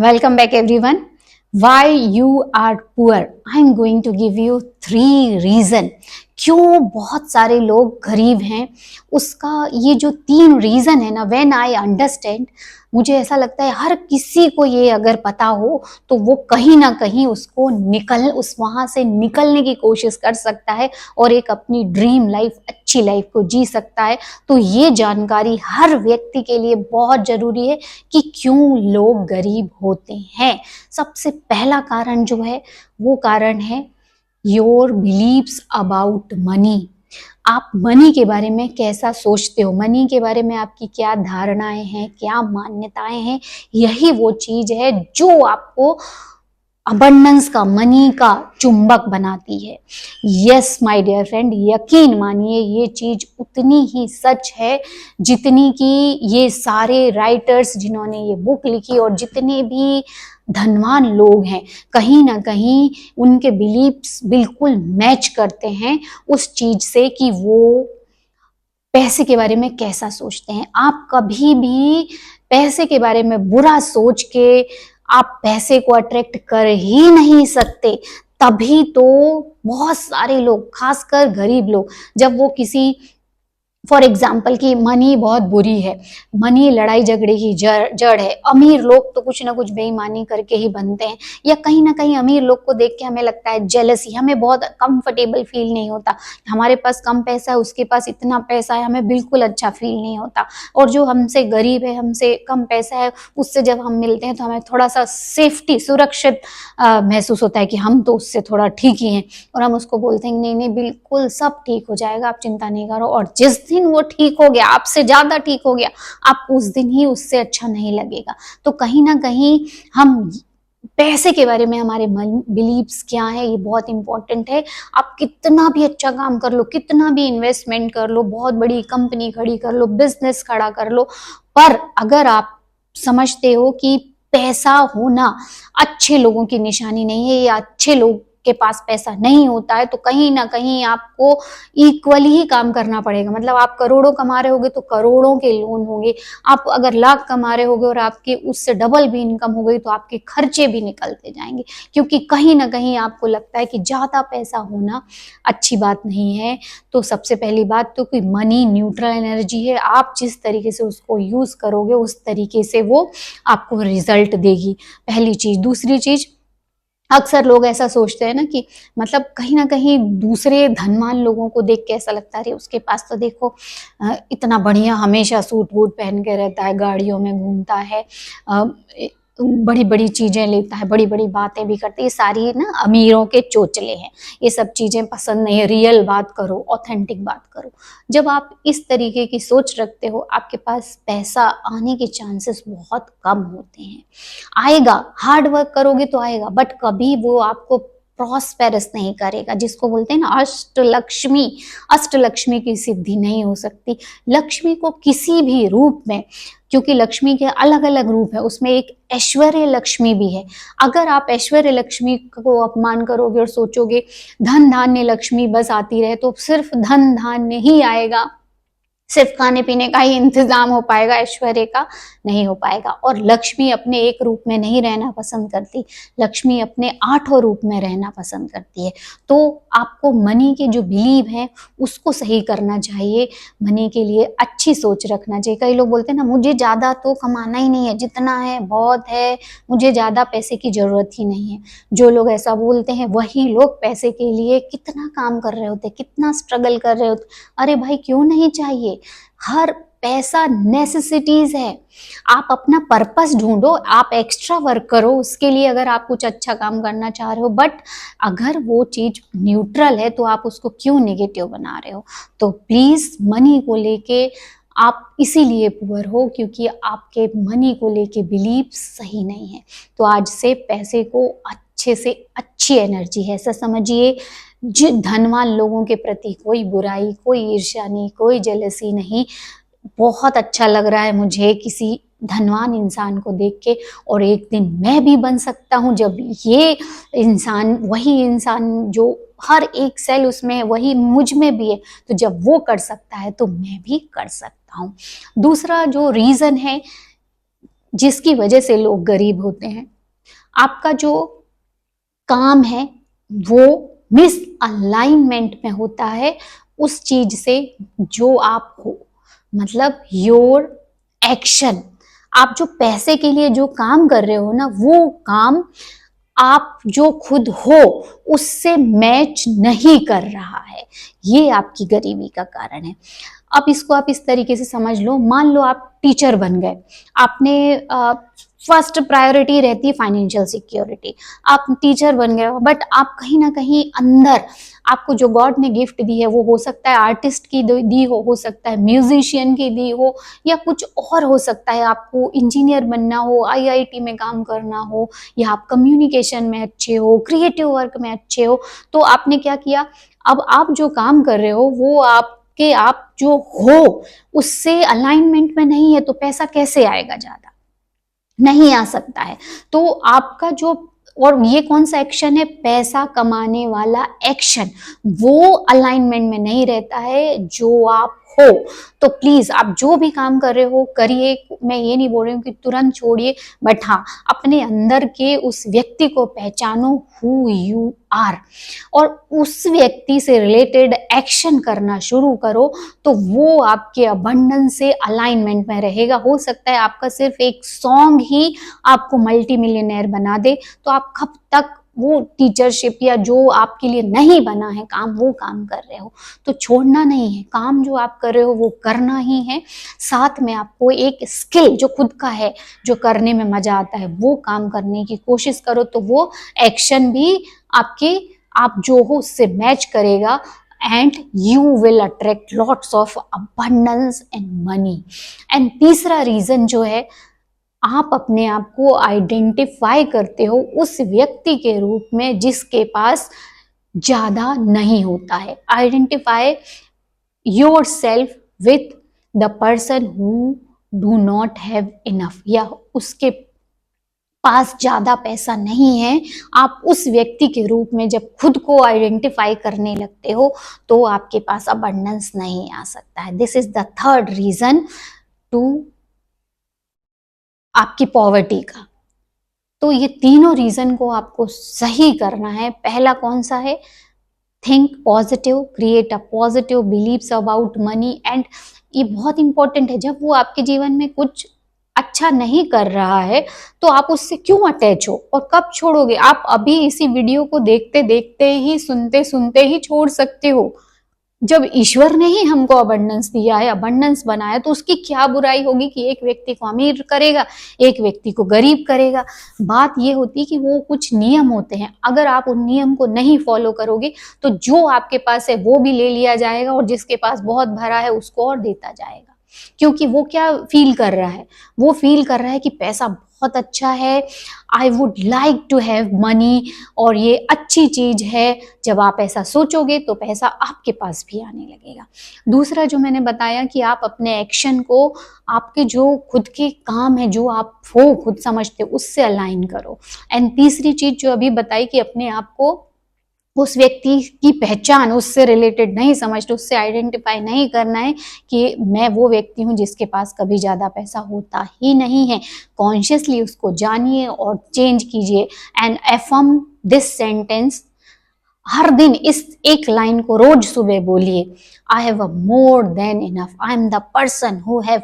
Welcome back everyone. Why you are poor? I'm going to give you 3 reason क्यों बहुत सारे लोग गरीब हैं। उसका ये जो 3 रीजन है ना, व्हेन आई अंडरस्टैंड, मुझे ऐसा लगता है हर किसी को ये अगर पता हो तो वो कहीं ना कहीं उसको उस वहां से निकलने की कोशिश कर सकता है और एक अपनी ड्रीम लाइफ, अच्छी लाइफ को जी सकता है। तो ये जानकारी हर व्यक्ति के लिए बहुत जरूरी है कि क्यों लोग गरीब होते हैं। सबसे पहला कारण जो है वो कारण है योर बिलीव्स अबाउट मनी। आप मनी के बारे में कैसा सोचते हो, मनी के बारे में आपकी क्या धारणाएं हैं, क्या मान्यताएं हैं। यही वो चीज है जो आपको अबंडेंस का, मनी का चुंबक बनाती है। यस माय डियर फ्रेंड, यकीन मानिए ये चीज उतनी ही सच है जितनी कि ये सारे राइटर्स जिन्होंने ये बुक लिखी और जितने भी धनवान लोग हैं, कहीं ना कहीं उनके बिलीफ्स बिल्कुल मैच करते हैं उस चीज से कि वो पैसे के बारे में कैसा सोचते हैं। आप कभी भी पैसे के बारे में बुरा सोच के आप पैसे को अट्रैक्ट कर ही नहीं सकते। तभी तो बहुत सारे लोग, खासकर गरीब लोग, जब वो किसी, फॉर एग्जाम्पल कि मनी बहुत बुरी है, मनी लड़ाई झगड़े की जड़ है, अमीर लोग तो कुछ ना कुछ बेईमानी करके ही बनते हैं, या कहीं ना कहीं अमीर लोग को देख के हमें लगता है जेलसी, हमें बहुत कंफर्टेबल फील नहीं होता। हमारे पास कम पैसा है, उसके पास इतना पैसा है, हमें बिल्कुल अच्छा फील नहीं होता। और जो हमसे गरीब है, हमसे कम पैसा है, उससे जब हम मिलते हैं तो हमें थोड़ा सा सेफ्टी, सुरक्षित महसूस होता है कि हम तो उससे थोड़ा ठीक ही हैं। और हम उसको बोलते हैं नहीं नहीं बिल्कुल सब ठीक हो जाएगा, आप चिंता नहीं करो। और जिस दिन वो ठीक हो गया, आपसे ज्यादा ठीक हो गया, आपको उस दिन ही उससे अच्छा नहीं लगेगा। तो कहीं ना कहीं हम पैसे के बारे में हमारे बिलीव्स क्या है ये बहुत इंपॉर्टेंट है। आप कितना भी अच्छा काम कर लो, कितना भी इन्वेस्टमेंट कर लो, बहुत बड़ी कंपनी खड़ी कर लो, बिजनेस खड़ा कर लो, पर अगर आप समझते हो कि पैसा होना अच्छे लोगों की निशानी नहीं है या अच्छे लोग के पास पैसा नहीं होता है, तो कहीं ना कहीं आपको इक्वली ही काम करना पड़ेगा। मतलब आप करोड़ों कमा रहे होगे तो करोड़ों के लोन होंगे, आप अगर लाख कमा रहे होगे और आपकी उससे डबल भी इनकम हो गई तो आपके खर्चे भी निकलते जाएंगे, क्योंकि कहीं ना कहीं आपको लगता है कि ज्यादा पैसा होना अच्छी बात नहीं है। तो सबसे पहली बात तो कि मनी न्यूट्रल एनर्जी है, आप जिस तरीके से उसको यूज करोगे उस तरीके से वो आपको रिजल्ट देगी, पहली चीज। दूसरी चीज, अक्सर लोग ऐसा सोचते हैं ना कि मतलब कहीं ना कहीं दूसरे धनवान लोगों को देख के ऐसा लगता है उसके पास तो देखो इतना बढ़िया हमेशा सूट वूट पहन के रहता है, गाड़ियों में घूमता है, बड़ी बड़ी चीजें लेता है, बड़ी बड़ी बातें भी करते हैं। ये सारी ना अमीरों के चोचले हैं, ये सब चीजें पसंद नहीं है। रियल बात करो, ऑथेंटिक बात करो। जब आप इस तरीके की सोच रखते हो, आपके पास पैसा आने के चांसेस बहुत कम होते हैं। आएगा, हार्ड वर्क करोगे तो आएगा, बट कभी वो आपको प्रॉस्पेरस नहीं करेगा। जिसको बोलते हैं ना अष्टलक्ष्मी, अष्टलक्ष्मी की सिद्धि नहीं हो सकती। लक्ष्मी को किसी भी रूप में, क्योंकि लक्ष्मी के अलग अलग रूप है, उसमें एक ऐश्वर्य लक्ष्मी भी है। अगर आप ऐश्वर्य लक्ष्मी को अपमान करोगे और सोचोगे धन धान्य लक्ष्मी बस आती रहे, तो सिर्फ धन धान्य ही आएगा, सिर्फ खाने पीने का ही इंतजाम हो पाएगा, ऐश्वर्य का नहीं हो पाएगा। और लक्ष्मी अपने एक रूप में नहीं रहना पसंद करती, लक्ष्मी अपने 8 रूप में रहना पसंद करती है। तो आपको मनी के जो बिलीव है उसको सही करना चाहिए, मनी के लिए अच्छी सोच रखना चाहिए। कई लोग बोलते हैं ना मुझे ज्यादा तो कमाना ही नहीं है, जितना है बहुत है, मुझे ज्यादा पैसे की जरूरत ही नहीं है। जो लोग ऐसा बोलते हैं वही लोग पैसे के लिए कितना काम कर रहे होते, कितना स्ट्रगल कर रहे होते। अरे भाई क्यों नहीं चाहिए, हर पैसा नेसेसिटीज है। आप अपना पर्पस ढूंढो, आप एक्स्ट्रा वर्क करो उसके लिए, अगर आप कुछ अच्छा काम करना चाह रहे हो। बट अगर वो चीज न्यूट्रल है तो आप उसको क्यों नेगेटिव बना रहे हो। तो प्लीज मनी को लेके आप इसीलिए पुअर हो क्योंकि आपके मनी को लेके बिलीव सही नहीं है। तो आज से पैसे को अच्छे से अच्छी एनर्जी है, ऐसा समझिए। धनवान लोगों के प्रति कोई बुराई, कोई ईर्ष्या नहीं, कोई जेलसी नहीं। बहुत अच्छा लग रहा है मुझे किसी धनवान इंसान को देख के, और एक दिन मैं भी बन सकता हूँ जब ये इंसान, वही इंसान जो हर एक सेल उसमें है वही मुझ में भी है, तो जब वो कर सकता है तो मैं भी कर सकता हूँ। दूसरा जो रीजन है जिसकी वजह से लोग गरीब होते हैं। आपका जो काम है वो मिस अलाइनमेंट में होता है उस चीज से जो आप हो, मतलब योर एक्शन। आप जो पैसे के लिए जो काम कर रहे हो ना, वो काम आप जो खुद हो उससे मैच नहीं कर रहा है, ये आपकी गरीबी का कारण है। अब इसको आप इस तरीके से समझ लो, मान लो आप टीचर बन गए, आपने फर्स्ट प्रायोरिटी रहती है फाइनेंशियल सिक्योरिटी, आप टीचर बन गए, बट आप कहीं ना कहीं अंदर आपको जो गॉड ने गिफ्ट दी है वो हो सकता है आर्टिस्ट की दी हो सकता है म्यूजिशियन की दी हो, या कुछ और हो सकता है, आपको इंजीनियर बनना हो, आईआईटी में काम करना हो, या आप कम्युनिकेशन में अच्छे हो, क्रिएटिव वर्क में अच्छे हो। तो आपने क्या किया, अब आप जो काम कर रहे हो वो आपके आप जो हो उससे अलाइनमेंट में नहीं है, तो पैसा कैसे आएगा, ज्यादा नहीं आ सकता है। तो आपका जो, और ये कौन सा एक्शन है, पैसा कमाने वाला एक्शन, वो अलाइनमेंट में नहीं रहता है जो आप हो। तो प्लीज आप जो भी काम कर रहे हो करिए, मैं ये नहीं बोल रही हूँ कि तुरंत छोड़िए, बट हाँ अपने अंदर के उस व्यक्ति को पहचानो, हु यू आर, और उस व्यक्ति से रिलेटेड एक्शन करना शुरू करो, तो वो आपके अबंडेंस से अलाइनमेंट में रहेगा। हो सकता है आपका सिर्फ एक सॉन्ग ही आपको मल्टी मिलियनेयर बना दे, तो आप कब तक वो टीचरशिप या जो आपके लिए नहीं बना है काम, वो काम कर रहे हो। तो छोड़ना नहीं है, काम जो आप कर रहे हो वो करना ही है। साथ में आपको एक स्किल जो खुद का है, जो करने में मजा आता है, वो काम करने की कोशिश करो, तो वो एक्शन भी आपके, आप जो हो उससे मैच करेगा, and you will attract lots of abundance and money। and तीसरा रीजन जो है, आप अपने आप को आइडेंटिफाई करते हो उस व्यक्ति के रूप में जिसके पास ज्यादा नहीं होता है। Identify your self with the person who do not have enough, या उसके पास ज्यादा पैसा नहीं है, आप उस व्यक्ति के रूप में जब खुद को आइडेंटिफाई करने लगते हो तो आपके पास अबंडेंस नहीं आ सकता है। This is the third reason to आपकी पॉवर्टी का। तो ये तीनों रीजन को आपको सही करना है। पहला कौन सा है, think positive, create a positive believes about money. And ये बहुत इंपॉर्टेंट है, जब वो आपके जीवन में कुछ अच्छा नहीं कर रहा है तो आप उससे क्यों अटैच हो और कब छोड़ोगे। आप अभी इसी वीडियो को देखते देखते ही, सुनते सुनते ही छोड़ सकते हो। जब ईश्वर ने ही हमको अबंडेंस दिया है, अबंडेंस बनाया, तो उसकी क्या बुराई होगी कि एक व्यक्ति को अमीर करेगा, एक व्यक्ति को गरीब करेगा। बात ये होती है कि वो कुछ नियम होते हैं, अगर आप उन नियम को नहीं फॉलो करोगे तो जो आपके पास है वो भी ले लिया जाएगा, और जिसके पास बहुत भरा है उसको और देता जाएगा। क्योंकि वो क्या फील कर रहा है, वो फील कर रहा है कि पैसा बहुत अच्छा है, I would like to have money, और ये अच्छी चीज है। जब आप ऐसा सोचोगे तो पैसा आपके पास भी आने लगेगा। दूसरा जो मैंने बताया कि आप अपने एक्शन को आपके जो खुद के काम है, जो आप हो खुद समझते हो, उससे अलाइन करो। एंड तीसरी चीज जो अभी बताई कि अपने आप को उस व्यक्ति की पहचान उससे रिलेटेड नहीं समझते, उससे आइडेंटिफाई नहीं करना है कि मैं वो व्यक्ति हूँ जिसके पास कभी ज्यादा पैसा होता ही नहीं है। कॉन्शियसली उसको जानिए और चेंज कीजिए। एंड एफर्म दिस सेंटेंस, हर दिन इस एक लाइन को रोज सुबह बोलिए, I have a more than enough, I am the person who have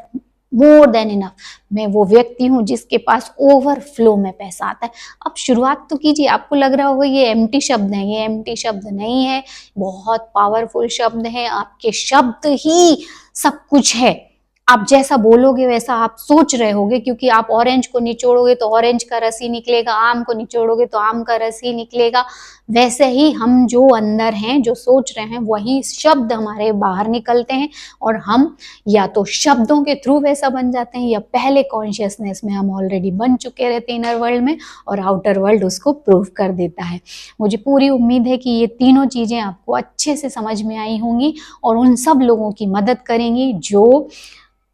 more than enough. मैं वो व्यक्ति हूँ जिसके पास ओवरफ्लो में पैसा आता है। अब शुरुआत तो कीजिए। आपको लग रहा होगा ये एम्प्टी शब्द है, ये एम्प्टी शब्द नहीं है, बहुत पावरफुल शब्द है। आपके शब्द ही सब कुछ है। आप जैसा बोलोगे वैसा आप सोच रहे होगे, क्योंकि आप ऑरेंज को निचोड़ोगे तो ऑरेंज का रस ही निकलेगा, आम को निचोड़ोगे तो आम का रस ही निकलेगा। वैसे ही हम जो अंदर हैं, जो सोच रहे हैं, वही शब्द हमारे बाहर निकलते हैं, और हम या तो शब्दों के थ्रू वैसा बन जाते हैं, या पहले कॉन्शियसनेस में हम ऑलरेडी बन चुके रहते हैं इनर वर्ल्ड में, और आउटर वर्ल्ड उसको प्रूव कर देता है। मुझे पूरी उम्मीद है कि ये तीनों चीजें आपको अच्छे से समझ में आई होंगी और उन सब लोगों की मदद करेंगी जो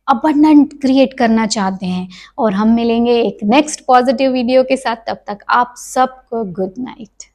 अबंडेंट क्रिएट करना चाहते हैं। और हम मिलेंगे एक नेक्स्ट पॉजिटिव वीडियो के साथ। तब तक आप सबको गुड नाइट।